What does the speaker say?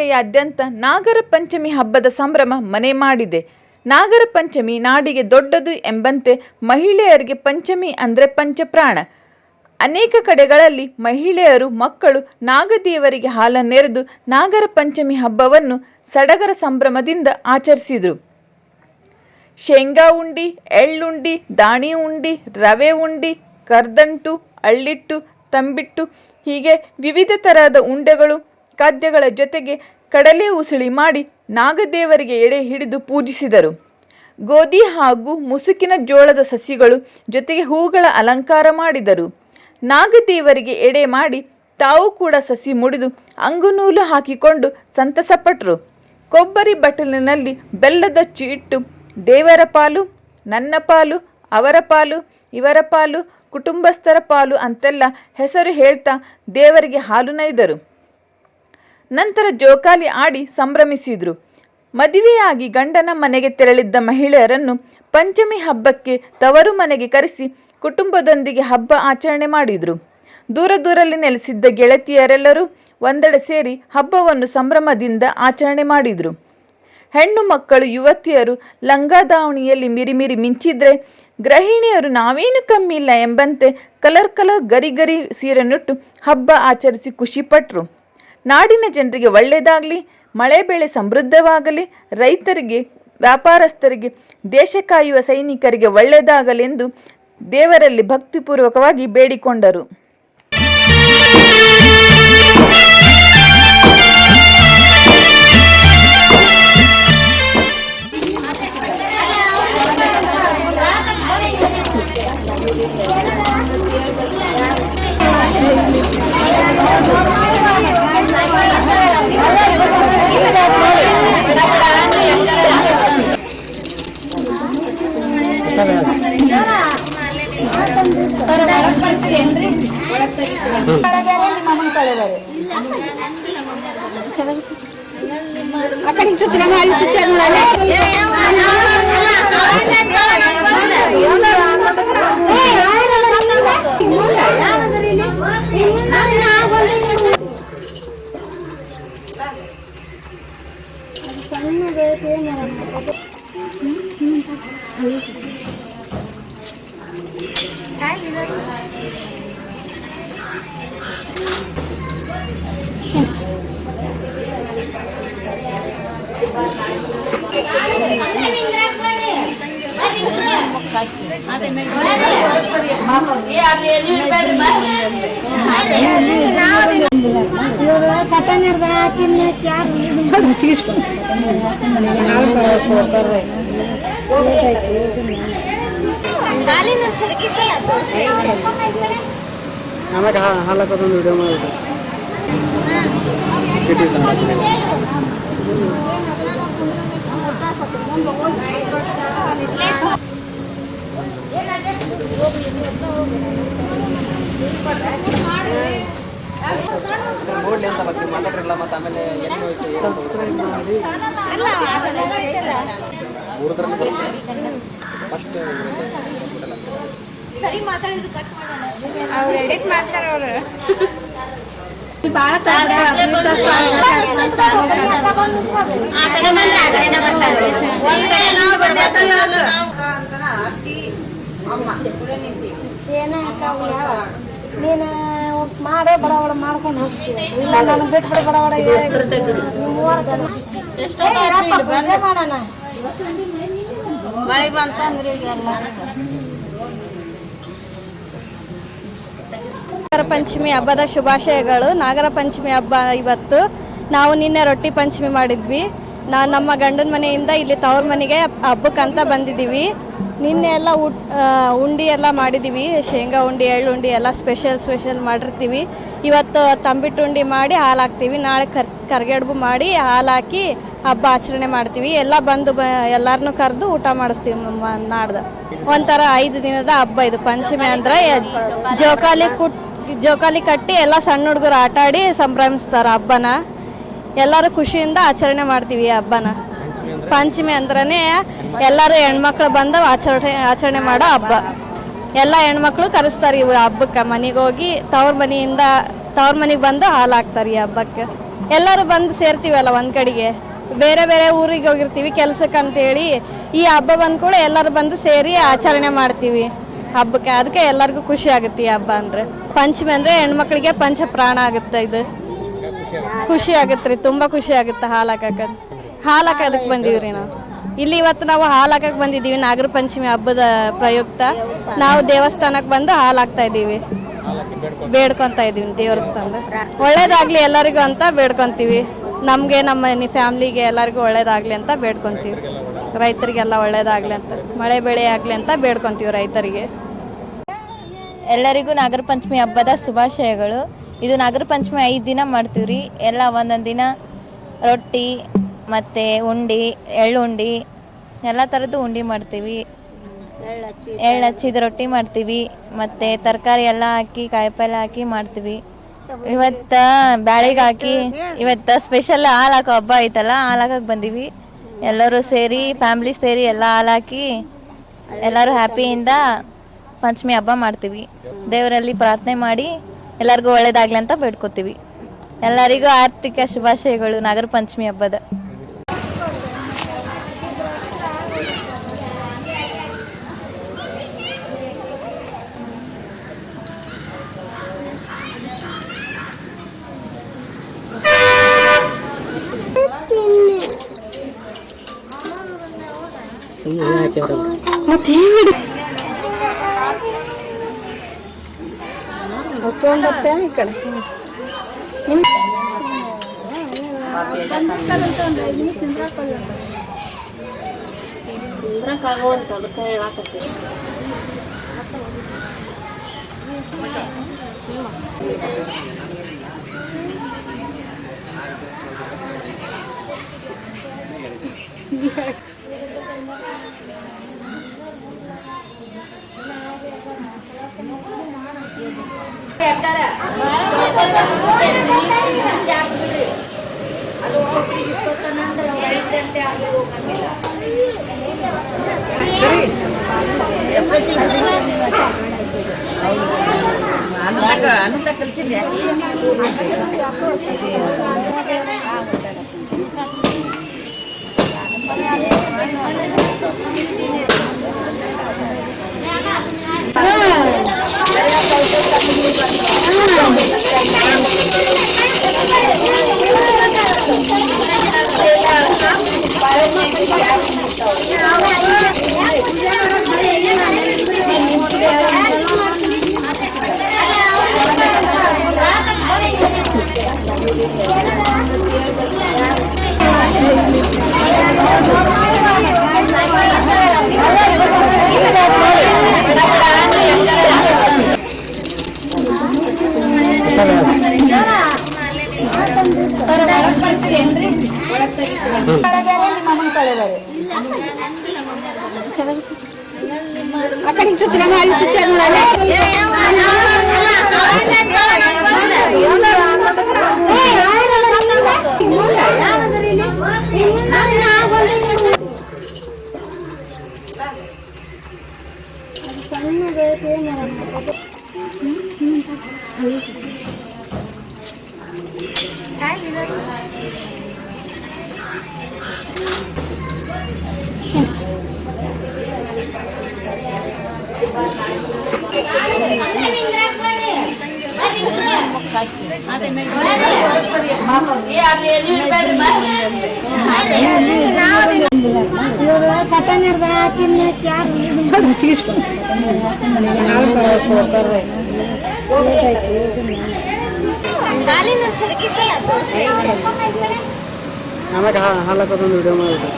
ಜಿಲ್ಲೆಯಾದ್ಯಂತ ನಾಗರ ಪಂಚಮಿ ಹಬ್ಬದ ಸಂಭ್ರಮ ಮನೆ ಮಾಡಿದೆ. ನಾಗರ ಪಂಚಮಿ ನಾಡಿಗೆ ದೊಡ್ಡದು ಎಂಬಂತೆ ಮಹಿಳೆಯರಿಗೆ ಪಂಚಮಿ ಅಂದರೆ ಪಂಚಪ್ರಾಣ. ಅನೇಕ ಕಡೆಗಳಲ್ಲಿ ಮಹಿಳೆಯರು, ಮಕ್ಕಳು ನಾಗದೇವರಿಗೆ ಹಾಲನ್ನೆರೆದು ನಾಗರ ಪಂಚಮಿ ಹಬ್ಬವನ್ನು ಸಡಗರ ಸಂಭ್ರಮದಿಂದ ಆಚರಿಸಿದರು. ಶೇಂಗಾ ಉಂಡಿ, ಎಳ್ಳುಂಡಿ, ದಾಣಿ ಉಂಡಿ, ರವೆ ಉಂಡಿ, ಕರ್ದಂಟು, ಅಳ್ಳಿಟ್ಟು, ತಂಬಿಟ್ಟು ಹೀಗೆ ವಿವಿಧ ತರಹದ ಉಂಡೆಗಳು, ಖಾದ್ಯಗಳ ಜೊತೆಗೆ ಕಡಲೆ ಉಸುಳಿ ಮಾಡಿ ನಾಗದೇವರಿಗೆ ಎಡೆ ಹಿಡಿದು ಪೂಜಿಸಿದರು. ಗೋಧಿ ಹಾಗೂ ಮುಸುಕಿನ ಜೋಳದ ಸಸಿಗಳು ಜೊತೆಗೆ ಹೂಗಳ ಅಲಂಕಾರ ಮಾಡಿದರು. ನಾಗದೇವರಿಗೆ ಎಡೆ ಮಾಡಿ ತಾವು ಕೂಡ ಸಸಿ ಮುಡಿದು ಅಂಗುನೂಲು ಹಾಕಿಕೊಂಡು ಸಂತಸಪಟ್ಟರು. ಕೊಬ್ಬರಿ ಬಟ್ಟಲಿನಲ್ಲಿ ಬೆಲ್ಲದಚ್ಚು ಇಟ್ಟು ದೇವರ ಪಾಲು, ನನ್ನ ಪಾಲು, ಅವರ ಪಾಲು, ಇವರ ಪಾಲು, ಕುಟುಂಬಸ್ಥರ ಪಾಲು ಅಂತೆಲ್ಲ ಹೆಸರು ಹೇಳ್ತಾ ದೇವರಿಗೆ ಹಾಲು ನೈದರು. ನಂತರ ಜೋಕಾಲಿ ಆಡಿ ಸಂಭ್ರಮಿಸಿದರು. ಮದುವೆಯಾಗಿ ಗಂಡನ ಮನೆಗೆ ತೆರಳಿದ್ದ ಮಹಿಳೆಯರನ್ನು ಪಂಚಮಿ ಹಬ್ಬಕ್ಕೆ ತವರು ಮನೆಗೆ ಕರೆಸಿ ಕುಟುಂಬದೊಂದಿಗೆ ಹಬ್ಬ ಆಚರಣೆ ಮಾಡಿದರು. ದೂರ ದೂರಲ್ಲಿ ನೆಲೆಸಿದ್ದ ಗೆಳತಿಯರೆಲ್ಲರೂ ಒಂದೆಡೆ ಸೇರಿ ಹಬ್ಬವನ್ನು ಸಂಭ್ರಮದಿಂದ ಆಚರಣೆ ಮಾಡಿದರು. ಹೆಣ್ಣು ಮಕ್ಕಳು, ಯುವತಿಯರು ಲಂಗಾದಾವಣಿಯಲ್ಲಿ ಮಿರಿಮಿರಿ ಮಿಂಚಿದ್ರೆ, ಗೃಹಿಣಿಯರು ನಾವೇನು ಕಮ್ಮಿ ಇಲ್ಲ ಎಂಬಂತೆ ಕಲರ್ ಗರಿ ಗರಿ ಸೀರೆನುಟ್ಟು ಹಬ್ಬ ಆಚರಿಸಿ ಖುಷಿಪಟ್ಟರು. ನಾಡಿನ ಜನರಿಗೆ ಒಳ್ಳೆಯದಾಗಲಿ, ಮಳೆ ಬೆಳೆ ಸಮೃದ್ಧವಾಗಲಿ, ರೈತರಿಗೆ, ವ್ಯಾಪಾರಸ್ಥರಿಗೆ, ದೇಶ ಕಾಯುವ ಸೈನಿಕರಿಗೆ ಒಳ್ಳೆಯದಾಗಲೆಂದು ದೇವರಲ್ಲಿ ಭಕ್ತಿಪೂರ್ವಕವಾಗಿ ಬೇಡಿಕೊಂಡರು. ವಿಡಿಯೋ ಮಾಡಿ ಮಾತಾಡ್ರಲ್ಲ. ಮತ್ತೆ ಆಮೇಲೆ ಸಬ್ಸ್ಕ್ರೈಬ್ ಮಾಡಿ ಸರಿ ಮಾತಾಡಿದ್ರು ಕಟ್ ಮಾಡೋಣ. ಅವ್ರು ಎಡಿಟ್ ಮಾಡ್ತಾರೆ. ಅವರು ಭಾಳ ನೀನು ಮಾಡೇ ಬಡವಳ ಮಾಡ್ಕೊಂಡು ಹೋಗ್ತೀವಿ. ಇಲ್ಲ ನಾನು ಬಿಟ್ಬಿಡ ಬಡವಳ ಮಾಡೋಣ. ಮಳೆ ಬಂತಂದ್ರೆ ನಾಗರ ಪಂಚಮಿ ಹಬ್ಬದ ಶುಭಾಶಯಗಳು. ನಾಗರ ಪಂಚಮಿ ಹಬ್ಬ ಇವತ್ತು. ನಾವು ನಿನ್ನೆ ರೊಟ್ಟಿ ಪಂಚಮಿ ಮಾಡಿದ್ವಿ. ನಮ್ಮ ಗಂಡನ ಮನೆಯಿಂದ ಇಲ್ಲಿ ತವ್ರ ಮನೆಗೆ ಹಬ್ಬಕ್ಕಂತ ಬಂದಿದ್ದೀವಿ. ನಿನ್ನೆ ಎಲ್ಲ ಉಂಡಿ ಎಲ್ಲ ಮಾಡಿದ್ದೀವಿ. ಶೇಂಗಾ ಉಂಡಿ, ಎಳ್ಳುಂಡಿ ಎಲ್ಲ ಸ್ಪೆಷಲ್ ಮಾಡಿರ್ತೀವಿ. ಇವತ್ತು ತಂಬಿಟ್ಟು ಉಂಡಿ ಮಾಡಿ ಹಾಲು ಹಾಕ್ತೀವಿ. ನಾಳೆ ಕರ್ಗೆಡ್ಬು ಮಾಡಿ ಹಾಲು ಹಾಕಿ ಹಬ್ಬ ಆಚರಣೆ ಮಾಡ್ತೀವಿ. ಎಲ್ಲ ಬಂದು ಎಲ್ಲರನ್ನೂ ಕರೆದು ಊಟ ಮಾಡಿಸ್ತೀವಿ. ನಾಡ್ದು ಒಂಥರ 5 ದಿನದ ಹಬ್ಬ ಇದು. ಪಂಚಮಿ ಅಂದರೆ ಜೋಕಾಲಿ ಕಟ್ಟಿ ಎಲ್ಲ ಸಣ್ಣ ಹುಡುಗರು ಆಟ ಆಡಿ ಸಂಭ್ರಮಿಸ್ತಾರೆ ಹಬ್ಬನ. ಎಲ್ಲರೂ ಖುಷಿಯಿಂದ ಆಚರಣೆ ಮಾಡ್ತೀವಿ ಈ ಹಬ್ಬನ. ಪಂಚಮಿ ಅಂದ್ರೇ ಎಲ್ಲರೂ ಹೆಣ್ಮಕ್ಳು ಬಂದು ಆಚರಣೆ ಮಾಡೋ ಹಬ್ಬ. ಎಲ್ಲ ಹೆಣ್ಮಕ್ಳು ಕರೆಸ್ತಾರೆ ಇವು ಹಬ್ಬಕ್ಕೆ. ಮನೆಗೆ ಹೋಗಿ ತವ್ರ ಮನೆಗೆ ಬಂದು ಹಾಲು ಹಾಕ್ತಾರೆ ಈ ಹಬ್ಬಕ್ಕೆ. ಎಲ್ಲರೂ ಬಂದು ಸೇರ್ತೀವಲ್ಲ ಒಂದು ಕಡೆಗೆ. ಬೇರೆ ಬೇರೆ ಊರಿಗೆ ಹೋಗಿರ್ತೀವಿ ಕೆಲ್ಸಕ್ಕೆ ಅಂತೇಳಿ, ಈ ಹಬ್ಬ ಬಂದ ಕೂಡ ಎಲ್ಲರೂ ಬಂದು ಸೇರಿ ಆಚರಣೆ ಮಾಡ್ತೀವಿ ಹಬ್ಬಕ್ಕೆ. ಅದಕ್ಕೆ ಎಲ್ಲರಿಗೂ ಖುಷಿ ಆಗುತ್ತೆ ಈ ಹಬ್ಬ ಅಂದರೆ. ಪಂಚಮಿ ಅಂದರೆ ಹೆಣ್ಮಕ್ಳಿಗೆ ಪಂಚ ಪ್ರಾಣ ಆಗುತ್ತೆ. ಇದು ಖುಷಿ ಆಗುತ್ತೆ ರೀ, ತುಂಬ ಖುಷಿ ಆಗುತ್ತೆ. ಹಾಲು ಹಾಕೋದಕ್ಕೆ ಬಂದೀವಿ ರೀ ನಾವು ಇಲ್ಲಿ. ಇವತ್ತು ನಾವು ಹಾಲು ಹಾಕಕ್ಕೆ ಬಂದಿದ್ದೀವಿ. ನಾಗರ ಪಂಚಮಿ ಹಬ್ಬದ ಪ್ರಯುಕ್ತ ನಾವು ದೇವಸ್ಥಾನಕ್ಕೆ ಬಂದು ಹಾಲು ಹಾಕ್ತಾ ಇದ್ದೀವಿ, ಬೇಡ್ಕೊತಾ ಇದ್ದೀವಿ ದೇವಸ್ಥಾನದ. ಒಳ್ಳೇದಾಗಲಿ ಎಲ್ಲರಿಗೂ ಅಂತ ಬೇಡ್ಕೊತೀವಿ. ನಮಗೆ ನಮ್ಮ ಫ್ಯಾಮ್ಲಿಗೆ ಎಲ್ಲರಿಗೂ ಒಳ್ಳೇದಾಗಲಿ ಅಂತ ಬೇಡ್ಕೊತೀವಿ. ರೈತರಿಗೆಲ್ಲ ಒಳ್ಳೇದಾಗಲಿ ಅಂತ, ಮಳೆ ಬೆಳೆ ಆಗಲಿ ಅಂತ ಬೇಡ್ಕೊತೀವಿ ರೈತರಿಗೆ. ಎಲ್ಲರಿಗೂ ನಾಗರ ಪಂಚಮಿ ಹಬ್ಬದ ಶುಭಾಶಯಗಳು. ಇದು ನಾಗರ ಪಂಚಮಿ 5 ದಿನ ಮಾಡ್ತೀವಿ ರೀ. ಎಲ್ಲ ಒಂದೊಂದು ದಿನ ರೊಟ್ಟಿ ಮತ್ತು ಉಂಡೆ, ಎಳ್ಳುಂಡೆ ಎಲ್ಲ ಥರದ್ದು ಉಂಡೆ ಮಾಡ್ತೀವಿ. ಎಳ್ಳು ಹಚ್ಚಿದ ರೊಟ್ಟಿ ಮಾಡ್ತೀವಿ. ಮತ್ತು ತರಕಾರಿ ಎಲ್ಲ ಹಾಕಿ ಕಾಯಿಪಲ್ಲೆ ಹಾಕಿ ಮಾಡ್ತೀವಿ. ಇವತ್ತು ಬ್ಯಾಳಿಗೆ ಹಾಕಿ ಇವತ್ತು ಸ್ಪೆಷಲ್ ಹಾಲು ಹಾಕೋ ಹಬ್ಬ ಐತಲ್ಲ, ಹಾಲು ಹಾಕಕ್ಕೆ ಬಂದೀವಿ. ಎಲ್ಲರೂ ಸೇರಿ ಫ್ಯಾಮ್ಲಿ ಸೇರಿ ಎಲ್ಲ ಹಾಲು ಹಾಕಿ ಎಲ್ಲರೂ ಹ್ಯಾಪಿಯಿಂದ ಪಂಚಮಿ ಹಬ್ಬ ಮಾಡ್ತೀವಿ. ದೇವರಲ್ಲಿ ಪ್ರಾರ್ಥನೆ ಮಾಡಿ ಎಲ್ಲರಿಗೂ ಒಳ್ಳೇದಾಗಲಿ ಅಂತ ಬೇಡ್ಕೊತೀವಿ. ಎಲ್ಲರಿಗೂ ಆರ್ಥಿಕ ಶುಭಾಶಯಗಳು ನಾಗರ ಪಂಚಮಿ ಹಬ್ಬದ. ತೊಗೊಂಡತ್ತೆ ಈ ಕಡೆ ತಿಂದ್ರಕ್ಕಾಗವಂತ ಅದಕ್ಕೆ ಹೇಳಾಕತ್ತಿ. ಆಮೇಲೆ ಹಾಲು ಹಾಕೋದೊಂದು ವಿಡಿಯೋ ಮಾಡಿಬಿಟ್ಟು